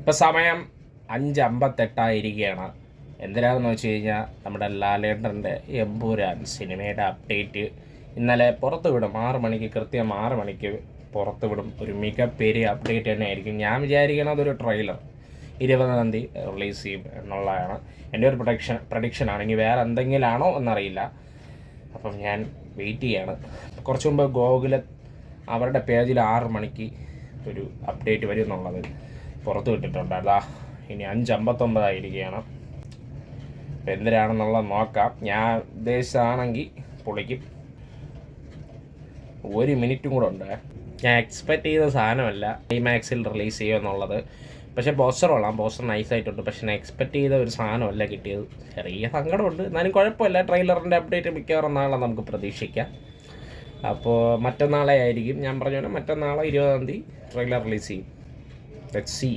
ഇപ്പോൾ സമയം 5:58 എന്തിനാണെന്ന് വെച്ച് കഴിഞ്ഞാൽ നമ്മുടെ ലാലേട്ടൻ്റെ എമ്പുരാൻ സിനിമയുടെ അപ്ഡേറ്റ് ഇന്നലെ പുറത്ത് വിടും. 6 മണിക്ക്, കൃത്യം 6 മണിക്ക് പുറത്ത് വിടും. ഒരു മികപ്പെരിയ അപ്ഡേറ്റ് തന്നെ ആയിരിക്കും. ഞാൻ വിചാരിക്കുന്നത് അതൊരു ട്രെയിലർ 20-ാം തീയതി റിലീസ് ചെയ്യും എന്നുള്ളതാണ് എൻ്റെ ഒരു പ്രഡിക്ഷനാണ്. ഇനി വേറെ എന്തെങ്കിലും ആണോ എന്നറിയില്ല. അപ്പം ഞാൻ വെയിറ്റ് ചെയ്യാണ്. കുറച്ച് മുമ്പ് ഗോകുല അവരുടെ പേജിൽ 6 മണിക്ക് ഒരു അപ്ഡേറ്റ് വരും എന്നുള്ളത് പുറത്ത് വിട്ടിട്ടുണ്ട്. അതാ ഇനി 5:59 അപ്പോൾ എന്തിനാണെന്നുള്ളത് നോക്കാം. ഞാൻ ഉദ്ദേശിച്ചാണെങ്കിൽ പൊളിക്കും. 1 മിനിറ്റും കൂടെ ഉണ്ട്. ഞാൻ എക്സ്പെക്റ്റ് ചെയ്ത സാധനമല്ല IMAX-ൽ റിലീസ് ചെയ്യുക എന്നുള്ളത്. പക്ഷേ പോസ്റ്റർ കൊള്ളാം, പോസ്റ്റർ നൈസായിട്ടുണ്ട്. പക്ഷേ ഞാൻ എക്സ്പെക്റ്റ് ചെയ്ത ഒരു സാധനമല്ല കിട്ടിയത്. ചെറിയ സങ്കടമുണ്ട്, എന്നാലും കുഴപ്പമില്ല. ട്രെയിലറിൻ്റെ അപ്ഡേറ്റ് മിക്കവാറും നാളെ നമുക്ക് പ്രതീക്ഷിക്കാം. അപ്പോൾ മറ്റന്നാളെ ആയിരിക്കും, ഞാൻ പറഞ്ഞ പോലെ മറ്റന്നാളെ 20-ാം തീയതി ട്രെയിലർ റിലീസ് ചെയ്യും. Let's see.